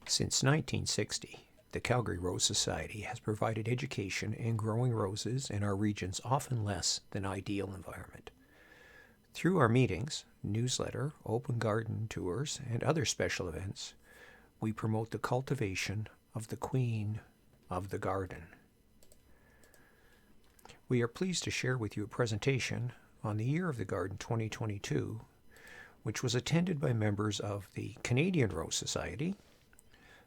Since 1960, the Calgary Rose Society has provided education in growing roses in our region's often less than ideal environment. Through our meetings, newsletter, open garden tours, and other special events, we promote the cultivation of the Queen of the Garden. We are pleased to share with you a presentation on the Year of the Garden 2022, which was attended by members of the Canadian Rose Society,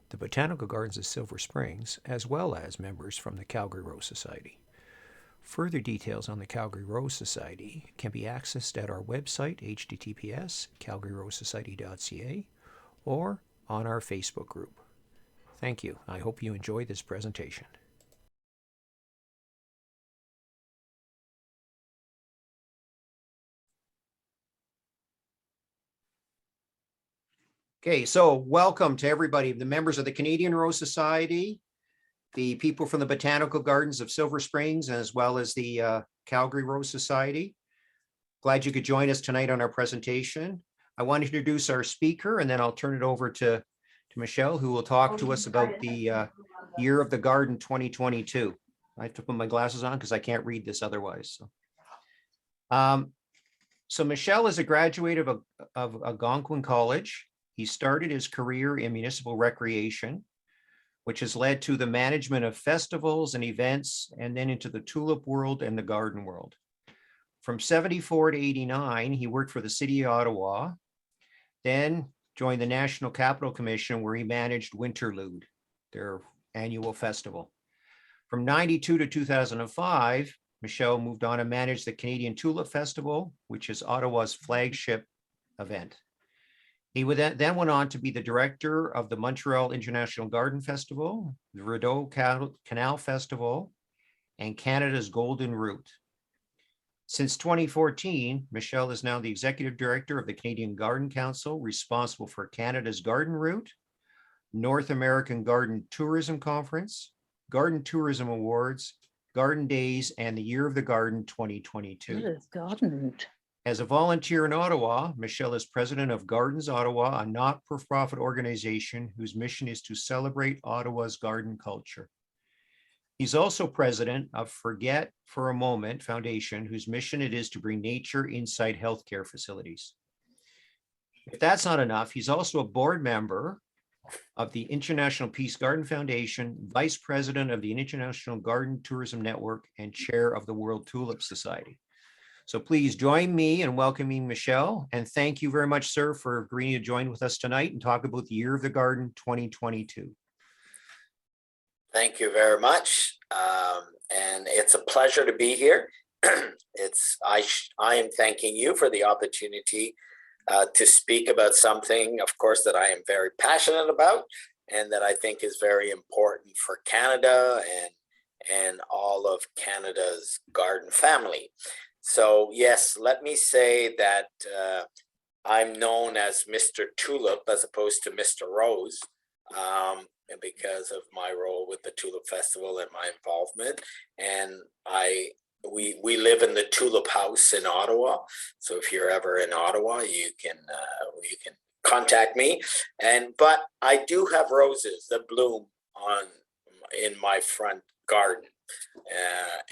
the Botanical Gardens of Silver Springs, as well as members from the Calgary Rose Society. Further details on the Calgary Rose Society can be accessed at our website, https://calgaryrosesociety.ca, or on our Facebook group. Thank you. I hope you enjoy this presentation. Okay, so welcome to everybody, the members of the Canadian Rose Society, the people from the Botanical Gardens of Silver Springs, as well as the Calgary Rose Society. Glad you could join us tonight on our presentation. I want to introduce our speaker, and then I'll turn it over to Michelle, who will talk to us about the Year of the Garden 2022. I have to put my glasses on because I can't read this otherwise. So Michelle is a graduate of Algonquin College. He started his career in municipal recreation, which has led to the management of festivals and events, and then into the tulip world and the garden world. From 74 to 89, he worked for the city of Ottawa, then joined the National Capital Commission, where he managed Winterlude, their annual festival. From 92 to 2005, Michelle moved on and managed the Canadian Tulip Festival, which is Ottawa's flagship event. He then went on to be the director of the Montreal International Garden Festival, the Rideau Canal Festival, and Canada's Golden Route. Since 2014, Michelle is now the executive director of the Canadian Garden Council, responsible for Canada's Garden Route, North American Garden Tourism Conference, Garden Tourism Awards, Garden Days, and the Year of the Garden 2022. What is Garden Route? As a volunteer in Ottawa, Michelle is president of Gardens Ottawa, a not-for-profit organization whose mission is to celebrate Ottawa's garden culture. He's also president of Forget for a Moment Foundation, whose mission it is to bring nature inside healthcare facilities. If that's not enough, he's also a board member of the International Peace Garden Foundation, vice president of the International Garden Tourism Network, and chair of the World Tulip Society. So please join me in welcoming Michelle, and thank you very much, sir, for agreeing to join with us tonight and talk about the Year of the Garden 2022. Thank you very much, and it's a pleasure to be here. I am thanking you for the opportunity to speak about something, of course, that I am very passionate about, and that I think is very important for Canada and all of Canada's garden family. So yes, let me say that I'm known as Mr. Tulip as opposed to Mr. Rose, and because of my role with the Tulip Festival and my involvement. And we live in the Tulip House in Ottawa. So if you're ever in Ottawa, you can contact me. But I do have roses that bloom in my front garden.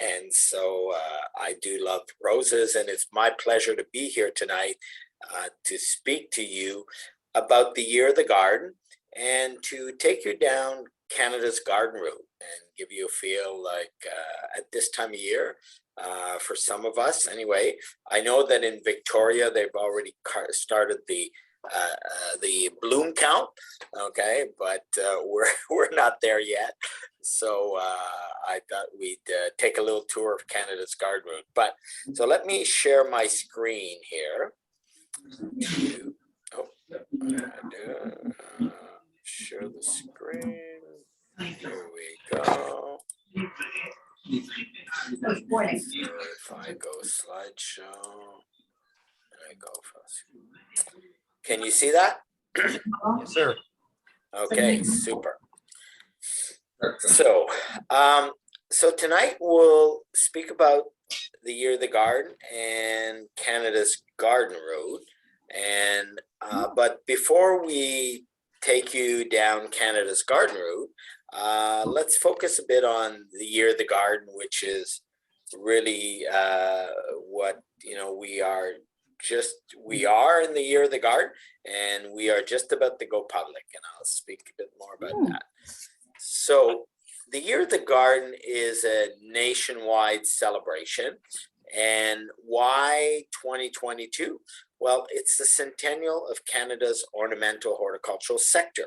And so I do love roses, and it's my pleasure to be here tonight to speak to you about the Year of the Garden and to take you down Canada's garden route and give you a feel like at this time of year, for some of us anyway. I know that in Victoria they've already started the bloom count, okay, but we're not there yet. So I thought we'd take a little tour of Canada's garden route. But so let me share my screen here. Share the screen. Here we go. So if I go slideshow, and I go first. Can you see that? Yes, sir. Okay, super. So, so tonight we'll speak about the Year of the Garden and Canada's Garden Route. And but before we take you down Canada's garden route, let's focus a bit on the Year of the Garden, which is really what we are in the Year of the Garden, and we are just about to go public, and I'll speak a bit more about that. So the Year of the Garden is a nationwide celebration. And why 2022? Well, it's the centennial of Canada's ornamental horticultural sector,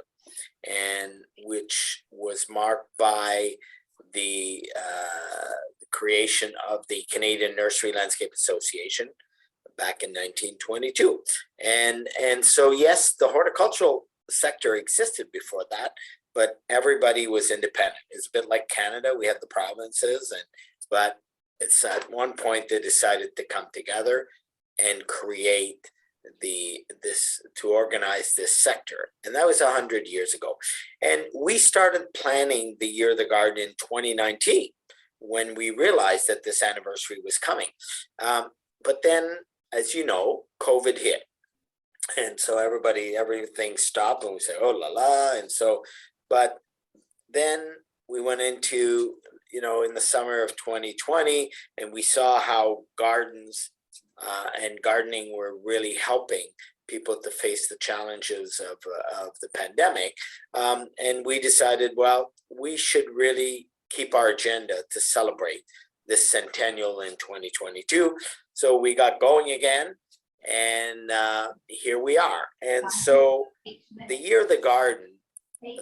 and which was marked by the creation of the Canadian Nursery Landscape Association back in 1922. And so, yes, the horticultural sector existed before that, but everybody was independent. It's a bit like Canada. We had the provinces, but it's at one point they decided to come together and create to organize this sector, and that was 100 years ago. And we started planning the Year of the Garden in 2019 when we realized that this anniversary was coming. But then, as you know, COVID hit, and so everything stopped, and we said, "Oh la la!" And so, but then we went into in the summer of 2020, and we saw how gardens and gardening were really helping people to face the challenges of the pandemic. And we decided, well, we should really keep our agenda to celebrate this centennial in 2022. So we got going again, and here we are. And so the Year of the Garden,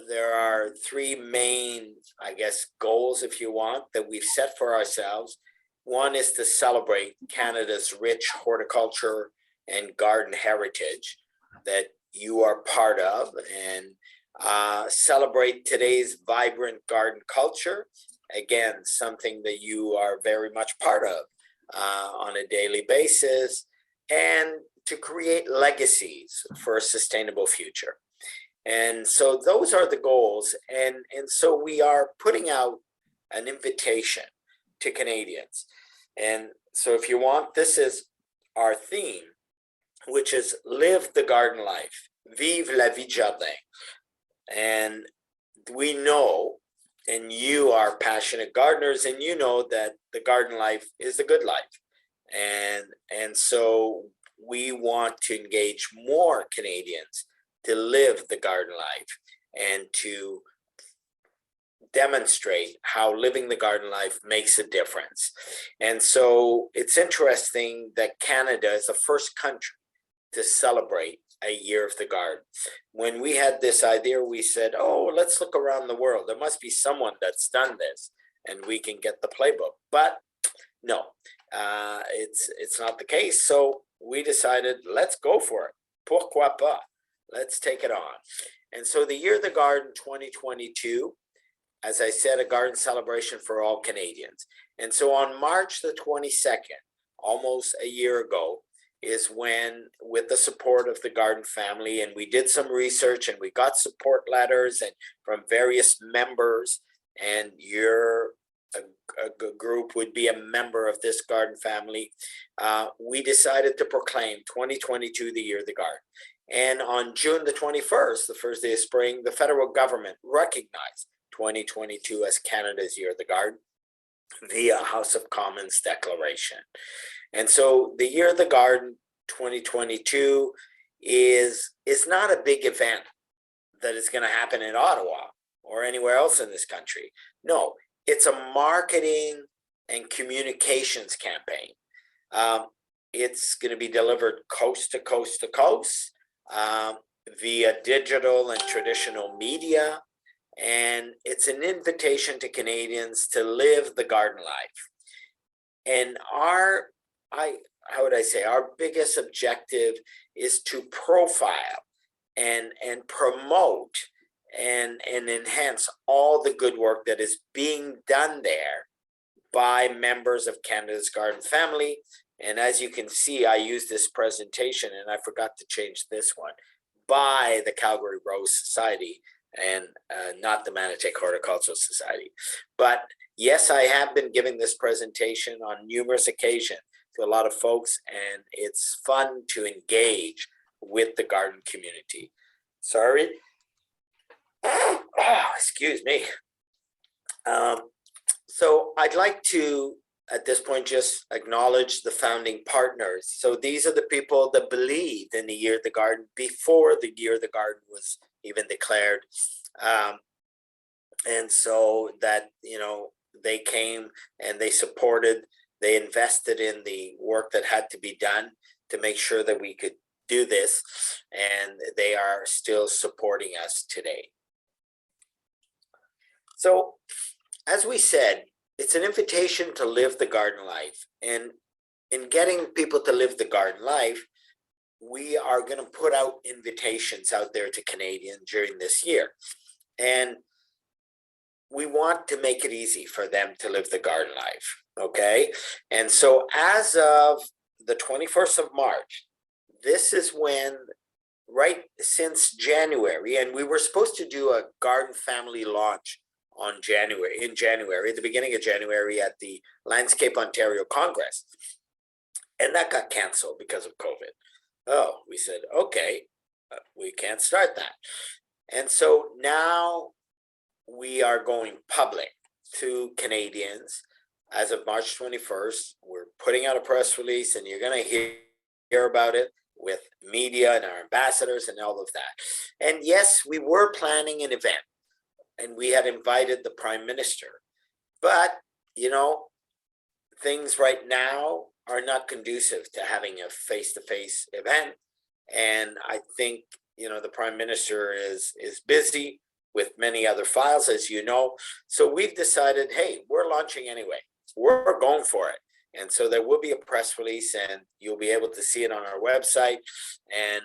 there are three main, I guess, goals, if you want, that we've set for ourselves. One is to celebrate Canada's rich horticulture and garden heritage that you are part of, and celebrate today's vibrant garden culture. Again, something that you are very much part of on a daily basis, and to create legacies for a sustainable future. And so those are the goals. And so we are putting out an invitation to Canadians. And so if you want, this is our theme, which is live the garden life, vive la vie de jardin. And we know, and you are passionate gardeners, and you know that the garden life is the good life. And so we want to engage more Canadians to live the garden life and to demonstrate how living the garden life makes a difference. And so it's interesting that Canada is the first country to celebrate a Year of the Garden. When we had this idea, we said, oh, let's look around the world. There must be someone that's done this and we can get the playbook. But no, it's not the case. So we decided, let's go for it. Pourquoi pas? Let's take it on. And so the Year of the Garden 2022, as I said, a garden celebration for all Canadians. And so on March the 22nd, almost a year ago, is when, with the support of the garden family, and we did some research and we got support letters and from various members, and your group would be a member of this garden family, we decided to proclaim 2022 the Year of the Garden. And on June the 21st, the first day of spring, the federal government recognized 2022 as Canada's Year of the Garden via House of Commons declaration. And so the Year of the Garden 2022 is not a big event that is going to happen in Ottawa or anywhere else in this country. No, it's a marketing and communications campaign. It's going to be delivered coast to coast to coast via digital and traditional media. And it's an invitation to Canadians to live the garden life. And our biggest objective is to profile and promote and enhance all the good work that is being done there by members of Canada's Garden Family. And as you can see, I used this presentation, and I forgot to change this one, by the Calgary Rose Society and not the Manotick Horticultural Society. But yes, I have been giving this presentation on numerous occasions to a lot of folks, and it's fun to engage with the garden community. Sorry, excuse me. So I'd like to, at this point, just acknowledge the founding partners. So these are the people that believed in the Year of the Garden before the Year of the Garden was even declared. And so that, they came and they supported, they invested in the work that had to be done to make sure that we could do this. And they are still supporting us today. So, as we said, it's an invitation to live the garden life. And in getting people to live the garden life, we are going to put out invitations out there to Canadians during this year. And we want to make it easy for them to live the garden life. Okay. And so as of the 21st of March, this is when, right since January, and we were supposed to do a garden family launch in January, at the beginning of January at the Landscape Ontario Congress. And that got canceled because of COVID. Oh, we said, okay, we can't start that. And so now we are going public to Canadians as of March 21st. We're putting out a press release, and you're going to hear about it with media and our ambassadors and all of that. And yes, we were planning an event, and we had invited the Prime Minister. But, things right now are not conducive to having a face-to-face event. And I think, the Prime Minister is busy with many other files, as you know. So we've decided, hey, we're launching anyway. We're going for it. And so there will be a press release, and you'll be able to see it on our website. And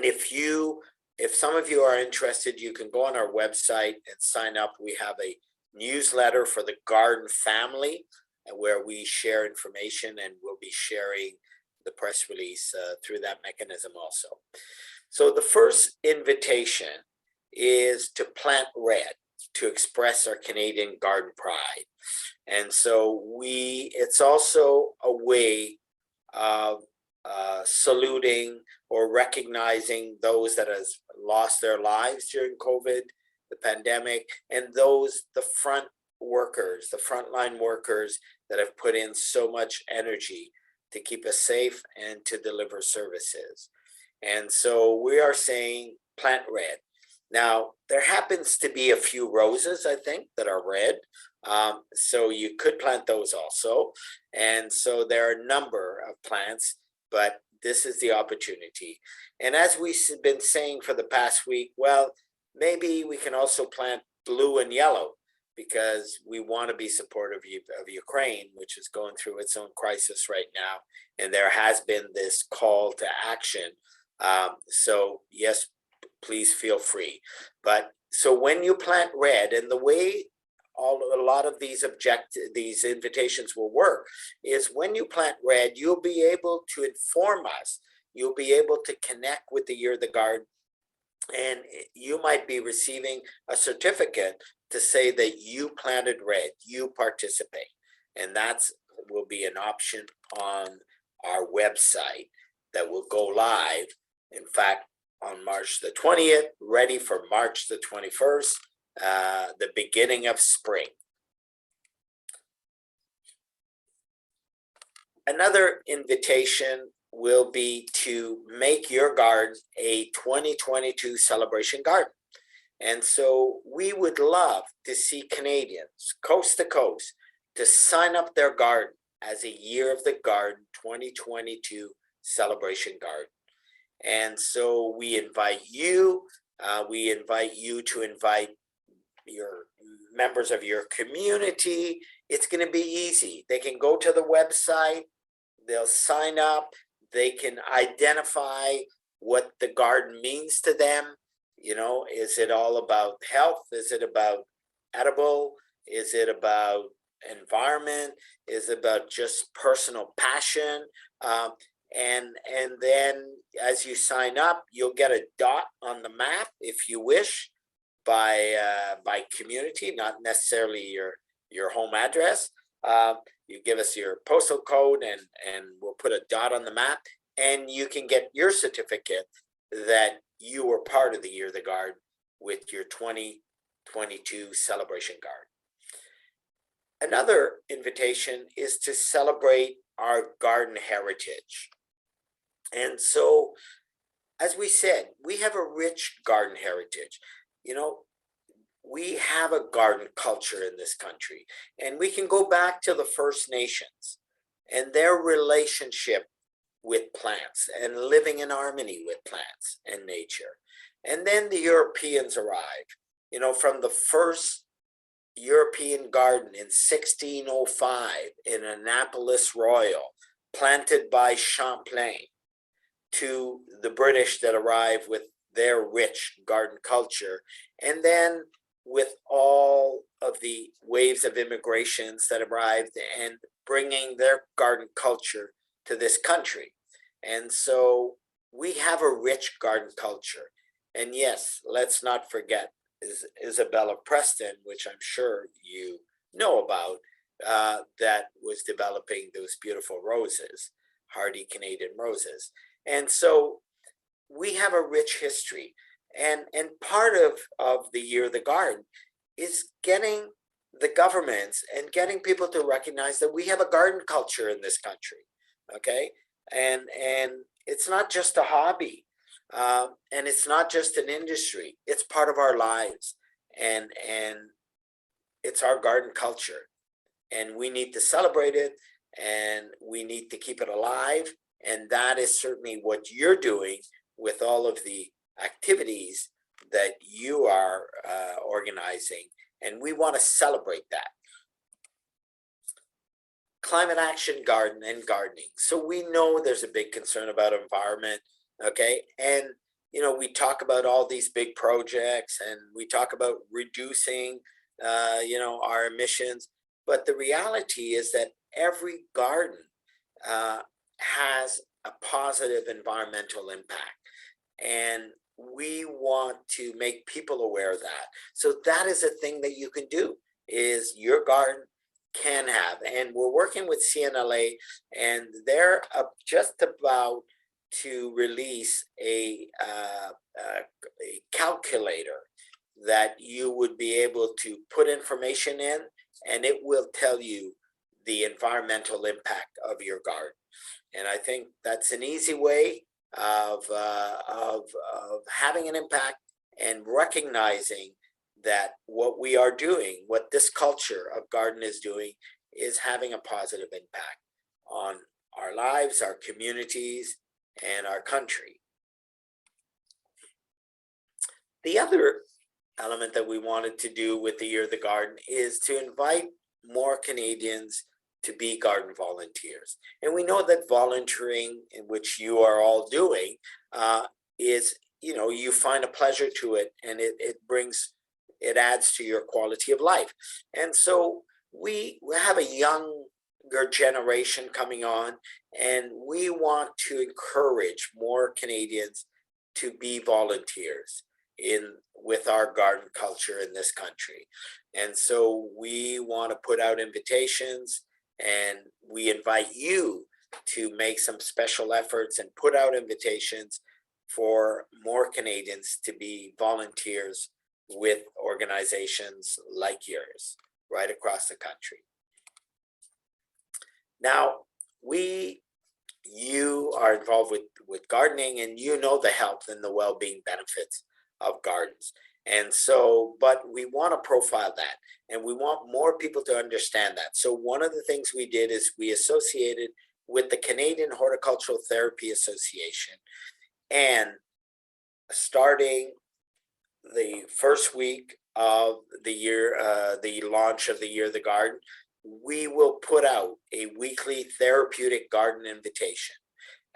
if some of you are interested, you can go on our website and sign up. We have a newsletter for the garden family where we share information, and we'll be sharing the press release through that mechanism also. So the first invitation is to plant red, to express our Canadian garden pride. And so it's also a way of saluting or recognizing those that has lost their lives during COVID, the pandemic, and the frontline workers that have put in so much energy to keep us safe and to deliver services. And so we are saying plant red. Now, there happens to be a few roses, I think, that are red. So you could plant those also. And so there are a number of plants, but this is the opportunity. And as we've been saying for the past week, well, maybe we can also plant blue and yellow, because we want to be supportive of Ukraine, which is going through its own crisis right now. And there has been this call to action. So yes, please feel free. But so when you plant red, and the way a lot of these invitations will work is when you plant red, you'll be able to inform us. You'll be able to connect with the Year of the Garden, and you might be receiving a certificate to say that you planted red, you participate. And will be an option on our website that will go live, in fact, on March the 20th, ready for March the 21st, the beginning of spring. Another invitation will be to make your garden a 2022 celebration garden. And so we would love to see Canadians coast to coast to sign up their garden as a Year of the Garden 2022 celebration garden. And so we invite you to invite your members of your community. It's going to be easy. They can go to the website, they'll sign up, they can identify what the garden means to them. Is it all about health? Is it about edible? Is it about environment? Is it about just personal passion? And then as you sign up, you'll get a dot on the map, if you wish, by community, not necessarily your home address. You give us your postal code, and we'll put a dot on the map, and you can get your certificate that you were part of the Year of the Garden with your 2022 celebration garden. Another invitation is to celebrate our garden heritage. And so, as we said, we have a rich garden heritage. You know, we have a garden culture in this country, and we can go back to the First Nations and their relationship with plants and living in harmony with plants and nature. And then the Europeans arrived, you know, from the first European garden in 1605 in Annapolis Royal, planted by Champlain, to the British that arrived with their rich garden culture. And then with all of the waves of immigrations that arrived and bringing their garden culture to this country. And so we have a rich garden culture. And yes, let's not forget Isabella Preston, which I'm sure you know about, that was developing those beautiful roses, hardy Canadian roses. And so we have a rich history. And part of the Year of the Garden is getting the governments and getting people to recognize that we have a garden culture in this country. Okay. And it's not just a hobby. And it's not just an industry, it's part of our lives, and it's our garden culture, and we need to celebrate it, and we need to keep it alive. And that is certainly what you're doing with all of the activities that you are organizing, and we want to celebrate that. Climate action garden and gardening. So we know there's a big concern about environment. Okay. And, you know, we talk about all these big projects, and we talk about reducing, you know, our emissions. But the reality is that every garden has a positive environmental impact. And we want to make people aware of that. So that is a thing that you can do, is your garden can have. And we're working with CNLA, and they're just about to release a calculator that you would be able to put information in, and it will tell you the environmental impact of your garden. And I think that's an easy way of having an impact and recognizing that what we are doing, what this culture of garden is doing, is having a positive impact on our lives, our communities, and our country. The other element that we wanted to do with the Year of the Garden is to invite more Canadians to be garden volunteers. And we know that volunteering, in which you are all doing, is, you know, you find a pleasure to it, and it adds to your quality of life. And so we have a younger generation coming on, and we want to encourage more Canadians to be volunteers with our garden culture in this country. And so we want to put out invitations, and we invite you to make some special efforts and put out invitations for more Canadians to be volunteers with organizations like yours right across the country. Now, you are involved with gardening, and you know the health and the well-being benefits of gardens. And so, but we want to profile that, and we want more people to understand that. So one of the things we did is we associated with the Canadian Horticultural Therapy Association, and starting the first week of the year, the launch of the Year of the Garden, we will put out a weekly therapeutic garden invitation.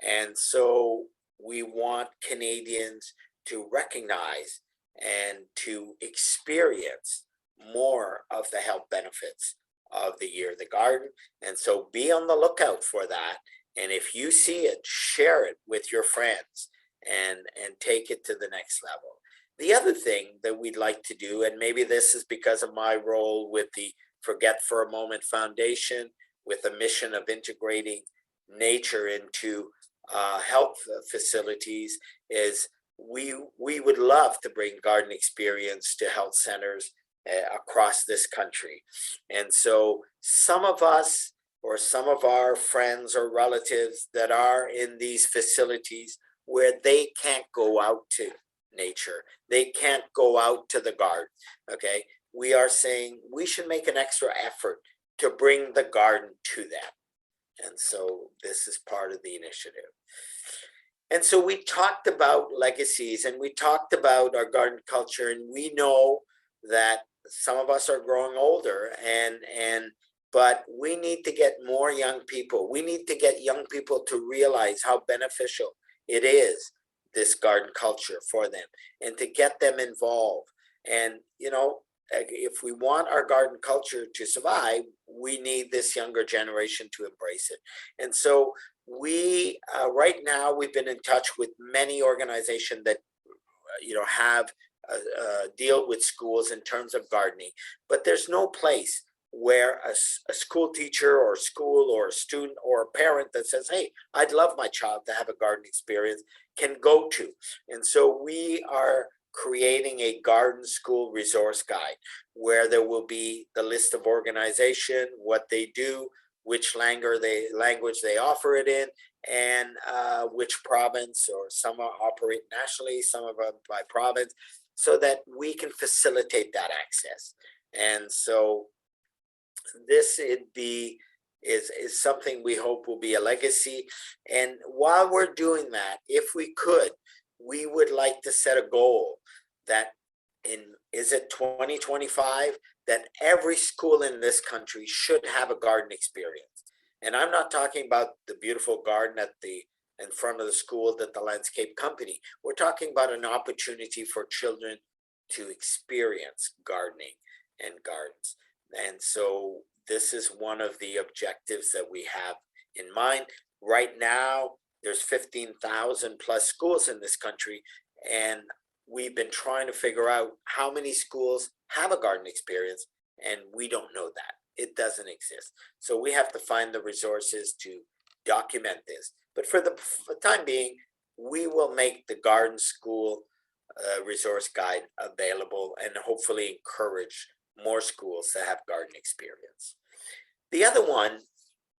And so we want Canadians to recognize and to experience more of the health benefits of the Year of the Garden. And so be on the lookout for that. And if you see it, share it with your friends and take it to the next level. The other thing that we'd like to do, and maybe this is because of my role with the Forget for a Moment Foundation, with a mission of integrating nature into health facilities, is we would love to bring garden experience to health centers across this country. And so some of us or some of our friends or relatives that are in these facilities where they can't go out to nature, they can't go out to the garden, okay? We are saying we should make an extra effort to bring the garden to them. And so this is part of the initiative. And so we talked about legacies and we talked about our garden culture, and we know that some of us are growing older but we need to get more young people. We need to get young people to realize how beneficial it is, this garden culture for them, and to get them involved. And, you know, if we want our garden culture to survive, we need this younger generation to embrace it. And so we, right now, we've been in touch with many organizations that, have deal with schools in terms of gardening, but there's no place where a school teacher or school or a student or a parent that says, hey, I'd love my child to have a garden experience, can go to. And so we are creating a garden school resource guide where there will be the list of organization, what they do, which language they offer it in, and which province, or some operate nationally, some of them by province, so that we can facilitate that access. And so this is something we hope will be a legacy. And while we're doing that, if we could, we would like to set a goal that is it 2025, that every school in this country should have a garden experience. And I'm not talking about the beautiful garden in front of the school that the landscape company. We're talking about an opportunity for children to experience gardening and gardens. And so this is one of the objectives that we have in mind. Right now, there's 15,000 plus schools in this country, and we've been trying to figure out how many schools have a garden experience, and we don't know that. It doesn't exist. So we have to find the resources to document this. But for the time being, we will make the garden school resource guide available and hopefully encourage more schools to have garden experience. The other one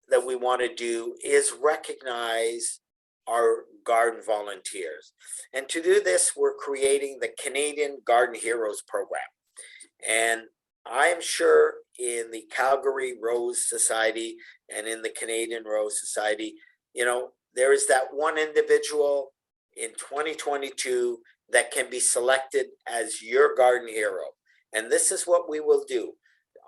that we want to do is recognize our garden volunteers. And to do this, we're creating the Canadian Garden Heroes program. And I am sure in the Calgary Rose Society and in the Canadian Rose Society, there is that one individual in 2022 that can be selected as your garden hero. And this is what we will do.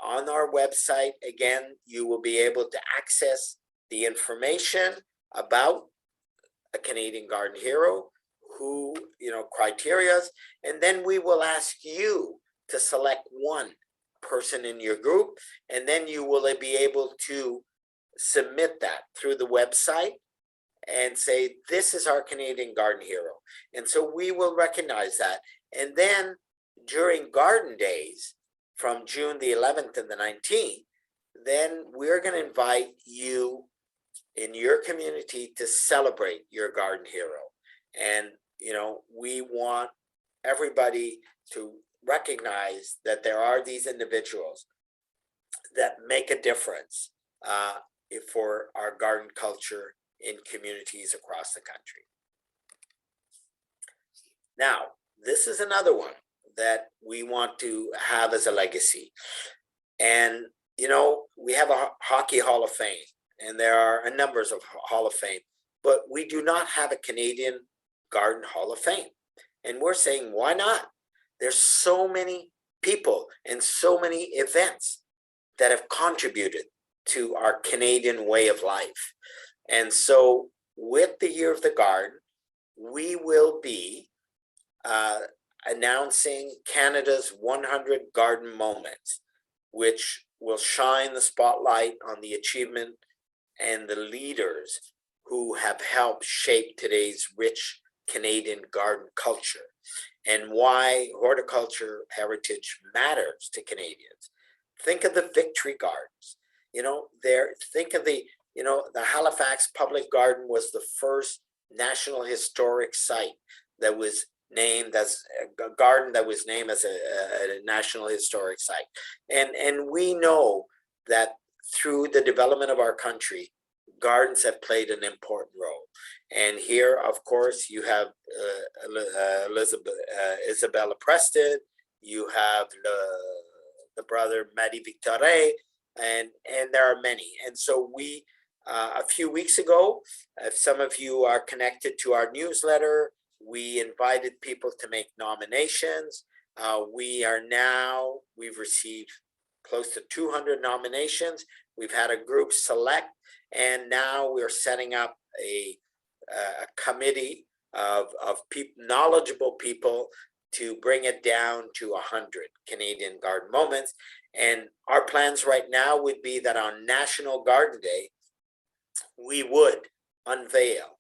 On our website, again, you will be able to access the information about a Canadian Garden Hero, criteria, and then we will ask you to select one person in your group, and then you will be able to submit that through the website and say, this is our Canadian Garden Hero. And so we will recognize that. And then during Garden Days, from June the 11th and the 19th, then we're going to invite you in your community to celebrate your garden hero. And, we want everybody to recognize that there are these individuals that make a difference for our garden culture in communities across the country. Now, this is another one that we want to have as a legacy. And, we have a Hockey Hall of Fame, and there are a numbers of Hall of Fame, but we do not have a Canadian Garden Hall of Fame. And we're saying, why not? There's so many people and so many events that have contributed to our Canadian way of life. And so with the Year of the Garden, we will be announcing Canada's 100 Garden Moments, which will shine the spotlight on the achievement and the leaders who have helped shape today's rich Canadian garden culture, and why horticulture heritage matters to Canadians. Think of the Victory Gardens. Think of the Halifax Public Garden was the first National Historic Site that was named as a garden that was named as a National Historic Site. And we know that through the development of our country, gardens have played an important role. And here, of course, you have Isabella Preston, you have the brother Madi Victoret, and there are many. And so we, a few weeks ago, if some of you are connected to our newsletter, we invited people to make nominations. We've received close to 200 nominations. We've had a group select, and now we're setting up a committee of knowledgeable people to bring it down to 100 Canadian Garden Moments. And our plans right now would be that on National Garden Day, we would unveil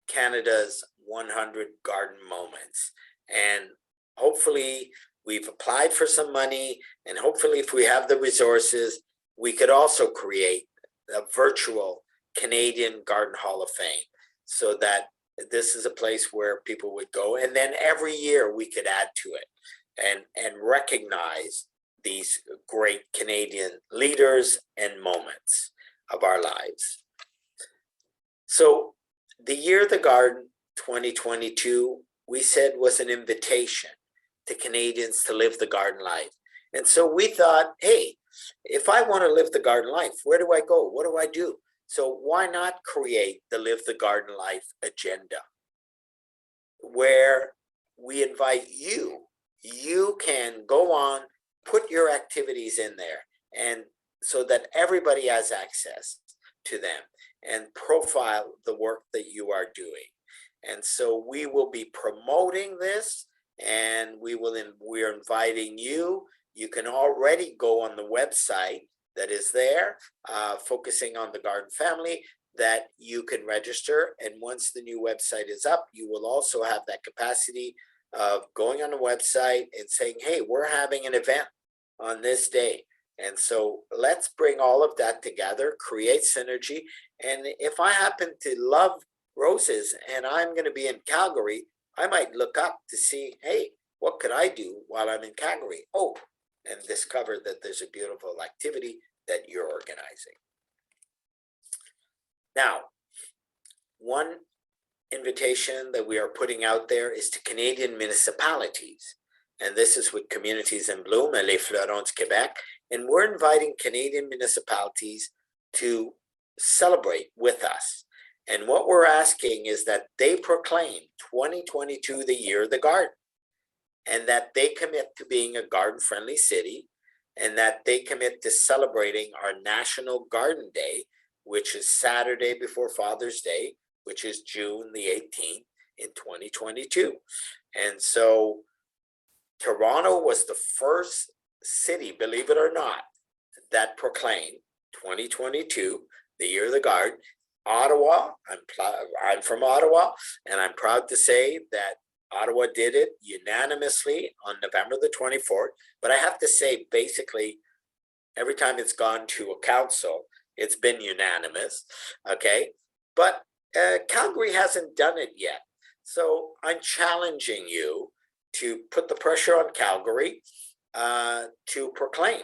Canada's 100 garden moments. And hopefully we've applied for some money, and hopefully if we have the resources, we could also create a virtual Canadian Garden Hall of Fame, so that this is a place where people would go, and then every year we could add to it and recognize these great Canadian leaders and moments of our lives. So the Year of the Garden 2022, we said, was an invitation to Canadians to live the garden life. And so we thought, hey, if I want to live the garden life, where do I go? What do I do? So why not create the Live the Garden Life agenda, where we invite you. You can go on, put your activities in there, and so that everybody has access to them, and profile the work that you are doing. And so we will be promoting this, and we're inviting you. You can already go on the website that is there, focusing on the garden family, that you can register. And once the new website is up, you will also have that capacity of going on the website and saying, hey, we're having an event on this day. And so let's bring all of that together, create synergy. And if I happen to love roses and I'm going to be in Calgary, I might look up to see, hey, what could I do while I'm in Calgary? Oh, and discover that there's a beautiful activity that you're organizing. Now, one invitation that we are putting out there is to Canadian municipalities. And this is with Communities in Bloom and Les Fleurons Québec. And we're inviting Canadian municipalities to celebrate with us. And what we're asking is that they proclaim 2022 the Year of the Garden, and that they commit to being a garden-friendly city, and that they commit to celebrating our National Garden Day, which is Saturday before Father's Day, which is June the 18th in 2022. And so Toronto was the first city, believe it or not, that proclaimed 2022 the Year of the Garden. Ottawa, I'm from Ottawa, and I'm proud to say that Ottawa did it unanimously on November the 24th. But I have to say, basically, every time it's gone to a council, it's been unanimous, okay? But Calgary hasn't done it yet. So I'm challenging you to put the pressure on Calgary to proclaim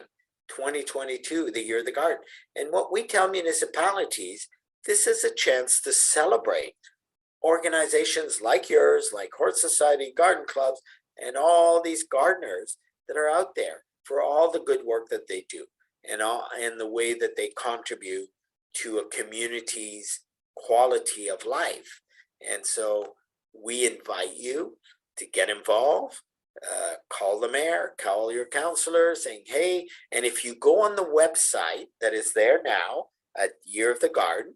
2022 the Year of the Garden. And what we tell municipalities, this is a chance to celebrate organizations like yours, like Horse Society, garden clubs, and all these gardeners that are out there for all the good work that they do, and the way that they contribute to a community's quality of life. And so we invite you to get involved. Call the mayor, call your counselor, saying, hey, and if you go on the website that is there now at Year of the Garden,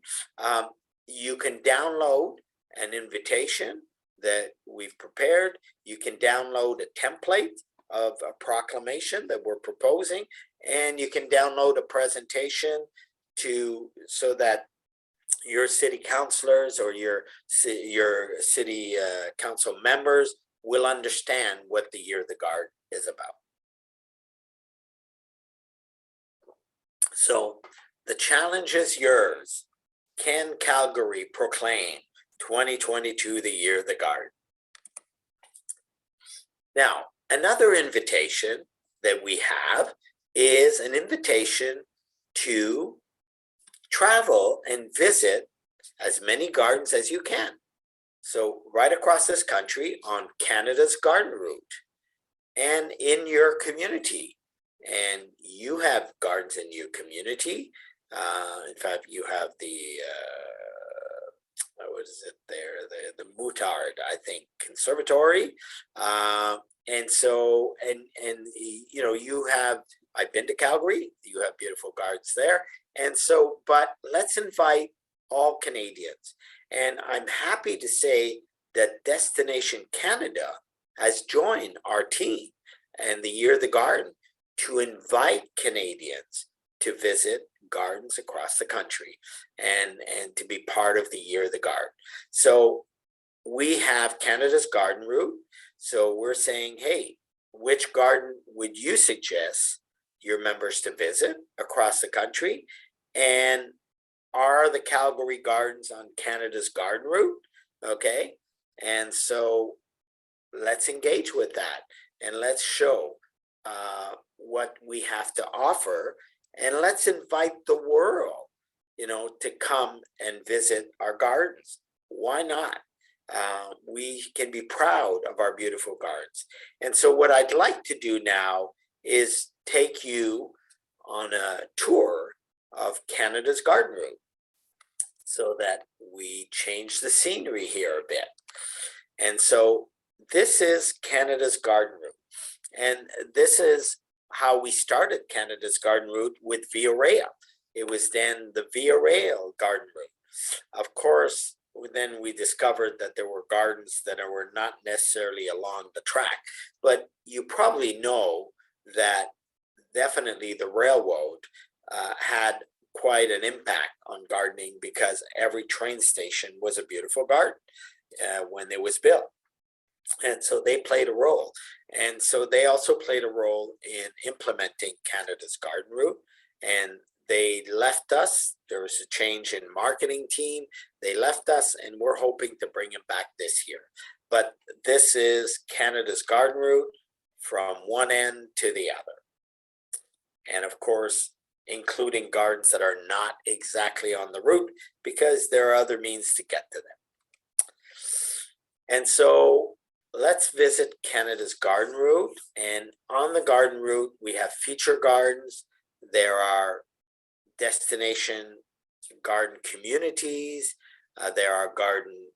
you can download an invitation that we've prepared. You can download a template of a proclamation that we're proposing, and you can download a presentation so that your city councilors or your city council members will understand what the Year of the Garden is about. So the challenge is yours. Can Calgary proclaim 2022 the Year of the Garden? Now, another invitation that we have is an invitation to travel and visit as many gardens as you can. So right across this country on Canada's garden route and in your community. And you have gardens in your community. In fact, you have the what is it there? The Mutard, I think, Conservatory. And so, you know, you have. I've been to Calgary. You have beautiful gardens there, and so. But let's invite all Canadians, and I'm happy to say that Destination Canada has joined our team and the Year of the Garden to invite Canadians to visit gardens across the country and to be part of the Year of the Garden. So we have Canada's garden route. So we're saying, hey, which garden would you suggest your members to visit across the country? And are the Calgary gardens on Canada's garden route? Okay. And so let's engage with that and let's show what we have to offer, and let's invite the world, you know, to come and visit our gardens. Why not? We can be proud of our beautiful gardens. And so what I'd like to do now is take you on a tour of Canada's garden route so that we change the scenery here a bit. And so this is Canada's garden route. And this is how we started Canada's garden route with Via Rail. It was then the Via Rail garden route. Of course, then we discovered that there were gardens that were not necessarily along the track, but you probably know that definitely the railroad had quite an impact on gardening because every train station was a beautiful garden when it was built. And so they played a role. And so they also played a role in implementing Canada's garden route. And they left us. There was a change in marketing team. They left us, and we're hoping to bring them back this year. But this is Canada's garden route from one end to the other. And of course, including gardens that are not exactly on the route because there are other means to get to them. And so let's visit Canada's garden route. And on the garden route, we have feature gardens. There are destination garden communities. There are garden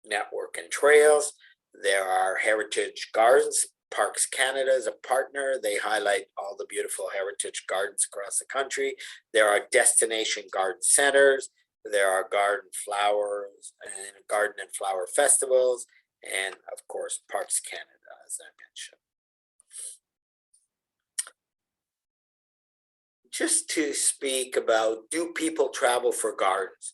network and trails. There are heritage gardens. Parks Canada is a partner. They highlight all the beautiful heritage gardens across the country. There are destination garden centers. There are garden flowers and garden and flower festivals. And of course, Parks Canada, as I mentioned. Just to speak about, do people travel for gardens?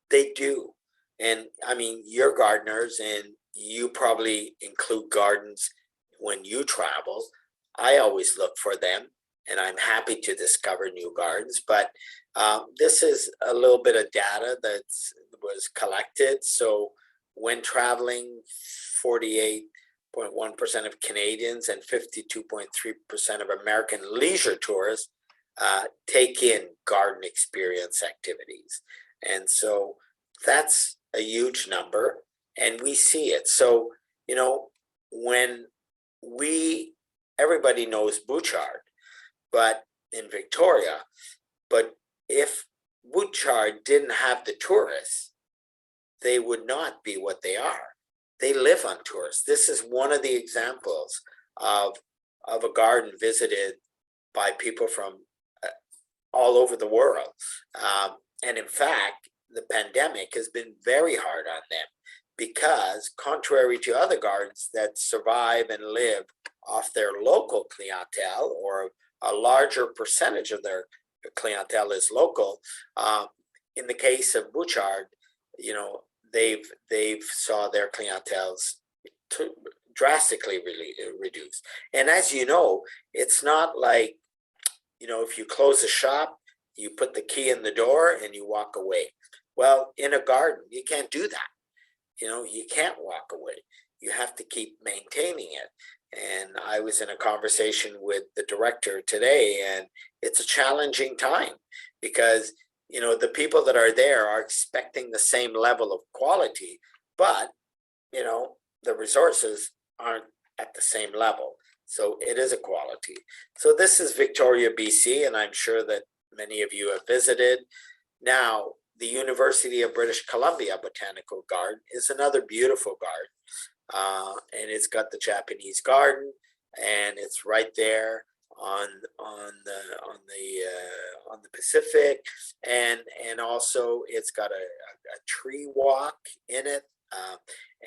They do. And I mean, you're gardeners and you probably include gardens when you travel. I always look for them and I'm happy to discover new gardens, but this is a little bit of data that was collected. So when traveling, 48.1% of Canadians and 52.3% of American leisure tourists take in garden experience activities. And so that's a huge number and we see it. So, you know, when everybody knows Bouchard, but in Victoria, but if Bouchard didn't have the tourists, they would not be what they are. They live on tourists. This is one of the examples of a garden visited by people from all over the world. And in fact, the pandemic has been very hard on them because contrary to other gardens that survive and live off their local clientele, or a larger percentage of their clientele is local, in the case of Bouchard, you know, they've saw their clientels drastically reduced. And as you know, it's not like, you know, if you close a shop, you put the key in the door and you walk away. Well, in a garden, you can't do that. You know, you can't walk away. You have to keep maintaining it. And I was in a conversation with the director today, and it's a challenging time because, you know, the people that are there are expecting the same level of quality, but, you know, the resources aren't at the same level. So it is a quality. So this is Victoria, BC, and I'm sure that many of you have visited. Now, the University of British Columbia Botanical Garden is another beautiful garden. And it's got the Japanese garden, and it's right there on the Pacific, and also it's got a tree walk in it,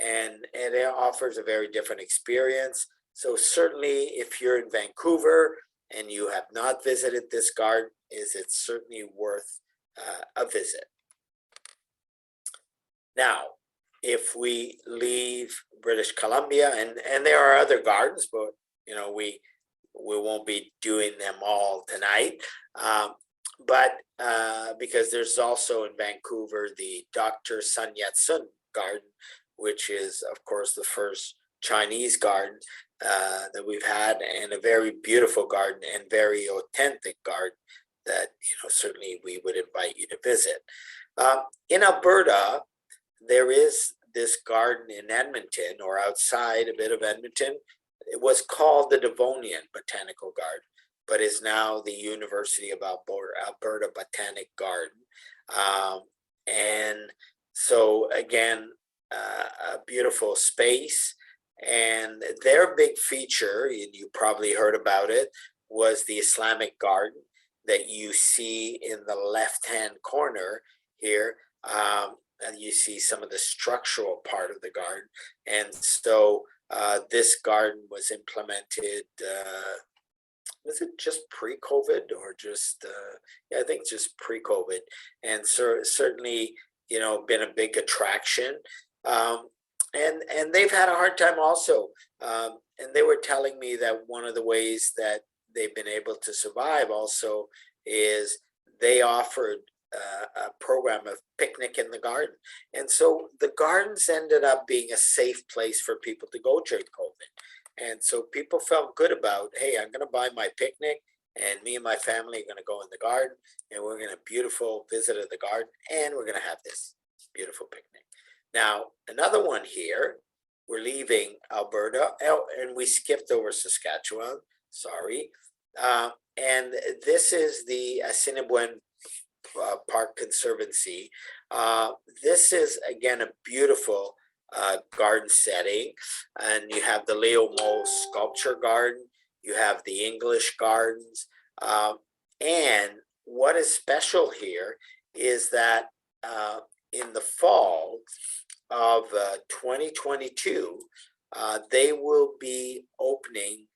and it offers a very different experience. So certainly, if you're in Vancouver and you have not visited this garden, it's certainly worth a visit. Now, if we leave British Columbia, and there are other gardens, but you know we won't be doing them all tonight. But because there's also in Vancouver the Dr. Sun Yat-sen Garden, which is of course the first Chinese garden that we've had, and a very beautiful garden and very authentic garden that, you know, certainly we would invite you to visit. In Alberta, there is this garden in Edmonton, or outside a bit of Edmonton. It was called the Devonian Botanical Garden, but is now the University of Alberta Botanic Garden. And so again, a beautiful space. And their big feature, and you probably heard about it, was the Islamic garden that you see in the left-hand corner here. And you see some of the structural part of the garden. And so this garden was implemented, was it just pre-COVID or just, yeah, I think just pre-COVID. And so certainly, you know, been a big attraction. And they've had a hard time also. And they were telling me that one of the ways that they've been able to survive also is they offered a program of picnic in the garden. And so the gardens ended up being a safe place for people to go during COVID. And so people felt good about, hey, I'm going to buy my picnic, and me and my family are going to go in the garden, and we're going to beautiful visit of the garden, and we're going to have this beautiful picnic. Now, another one here, we're leaving Alberta, and we skipped over Saskatchewan, sorry. And this is the Assiniboine Park Conservancy. This is again a beautiful garden setting, and you have the Leo Mo Sculpture Garden, you have the English Gardens, and what is special here is that in the fall of 2022, they will be opening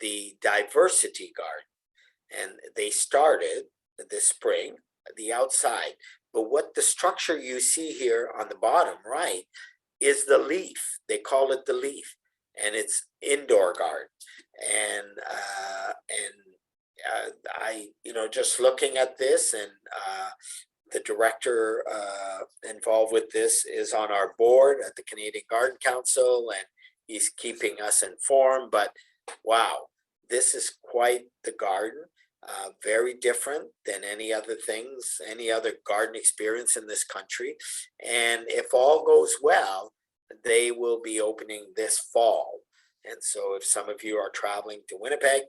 the Diversity Garden, and they started this spring, the outside. But what the structure you see here on the bottom right is the leaf. They call it the leaf, and it's indoor garden. And I, you know, just looking at this, and the director involved with this is on our board at the Canadian Garden Council, and he's keeping us informed. But wow, this is quite the garden. Very different than any other things, any other garden experience in this country. And if all goes well, they will be opening this fall. And so if some of you are traveling to Winnipeg,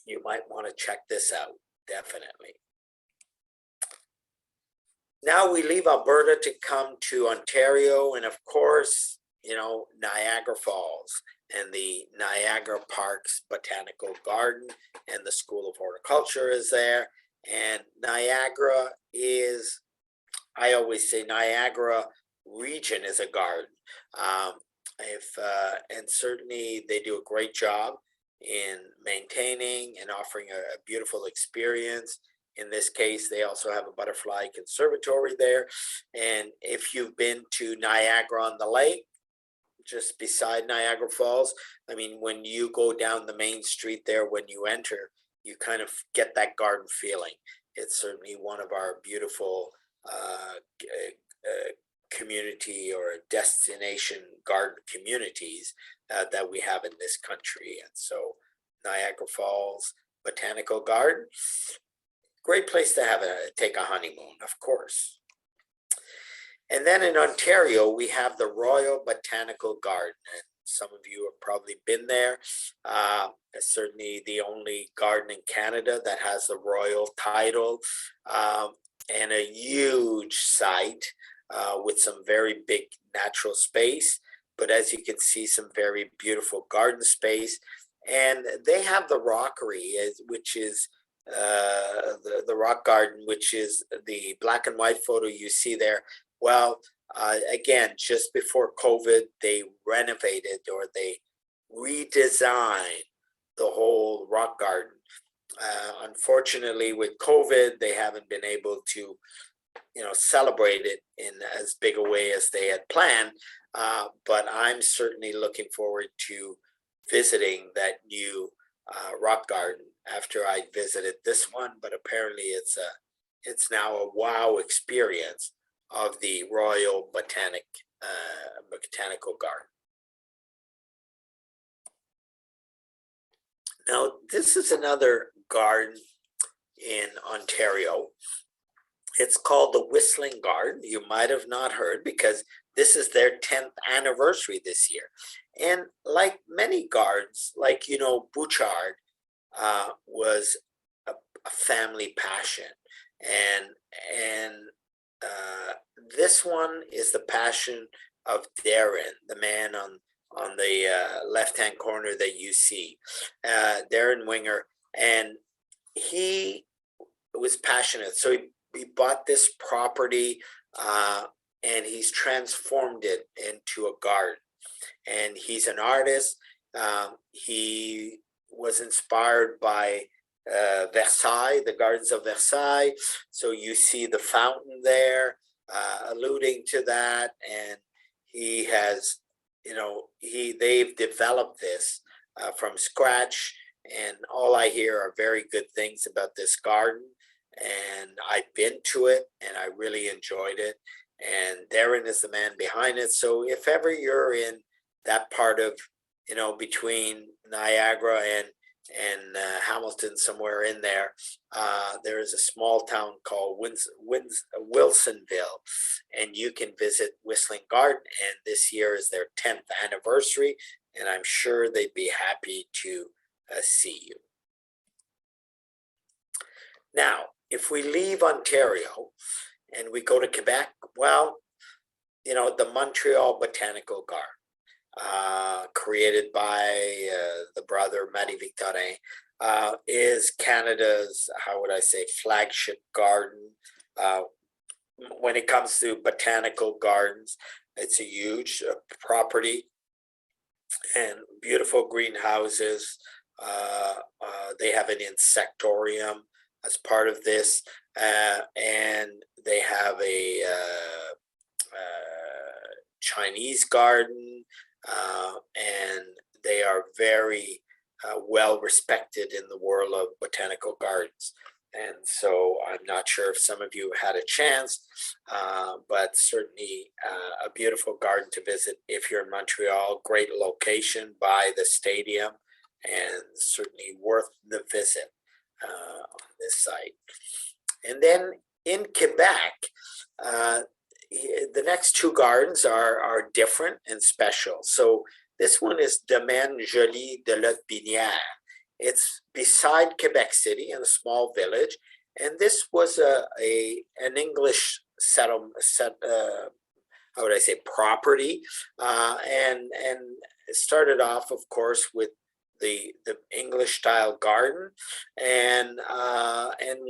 you might want to check this out, definitely. Now we leave Alberta to come to Ontario, and of course, you know, Niagara Falls and the Niagara Parks Botanical Garden, and the School of Horticulture is there. And Niagara is, I always say Niagara region is a garden. And certainly they do a great job in maintaining and offering a beautiful experience. In this case, they also have a butterfly conservatory there. And if you've been to Niagara on the Lake, just beside Niagara Falls, I mean, when you go down the main street there, when you enter, you kind of get that garden feeling. It's certainly one of our beautiful community or destination garden communities that we have in this country. And so Niagara Falls Botanical Garden, great place to take a honeymoon, of course. And then in Ontario, we have the Royal Botanical Garden. And some of you have probably been there. It's certainly the only garden in Canada that has the royal title, and a huge site with some very big natural space. But as you can see, some very beautiful garden space. And they have the rockery, which is the rock garden, which is the black and white photo you see there. Well, again, just before COVID, they renovated or they redesigned the whole rock garden. Unfortunately, with COVID, they haven't been able to, celebrate it in as big a way as they had planned. But I'm certainly looking forward to visiting that new rock garden after I visited this one. But apparently, it's now a wow experience of the Royal Botanical Garden. Now, this is another garden in Ontario. It's called the Whistling Garden. You might have not heard because this is their 10th anniversary this year. And like many gardens, like, Bouchard was a family passion. And this one is the passion of Darren, the man on the left-hand corner that you see, Darren Winger, and he was passionate. So he bought this property and he's transformed it into a garden. And he's an artist. He was inspired by Versailles, the gardens of Versailles. So you see the fountain there, alluding to that. And he has, they've developed this from scratch. And all I hear are very good things about this garden. And I've been to it and I really enjoyed it. And Darren is the man behind it. So if ever you're in that part of, between Niagara and Hamilton, somewhere in there, there is a small town called Wilsonville, and you can visit Whistling Garden. And this year is their 10th anniversary, and I'm sure they'd be happy to see you. Now, if we leave Ontario and we go to Quebec, well, the Montreal Botanical Garden, created by the brother Marie Victorin, is Canada's, how would I say, flagship garden. When it comes to botanical gardens, it's a huge property and beautiful greenhouses. They have an insectorium as part of this, and they have a Chinese garden, and they are very well respected in the world of botanical gardens. And so I'm not sure if some of you had a chance, but certainly a beautiful garden to visit if you're in Montreal. Great location by the stadium, and certainly worth the visit on this site. And then in Quebec, the next two gardens are different and special. So this one is Domaine Joli de Lotbinière. It's beside Quebec City in a small village. And this was an English how would I say, property. And it started off, of course, with the English style garden. And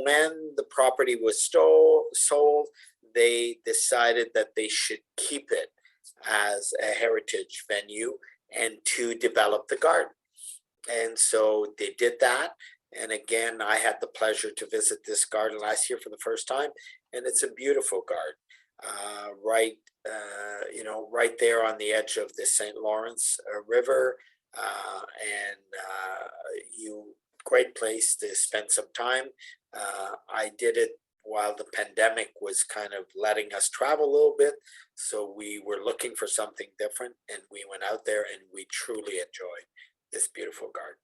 when the property was sold, they decided that they should keep it as a heritage venue and to develop the garden. And so they did that. And again, I had the pleasure to visit this garden last year for the first time, and it's a beautiful garden, right there on the edge of the St. Lawrence River, and great place to spend some time. I did it while the pandemic was kind of letting us travel a little bit. So we were looking for something different, and we went out there and we truly enjoyed this beautiful garden.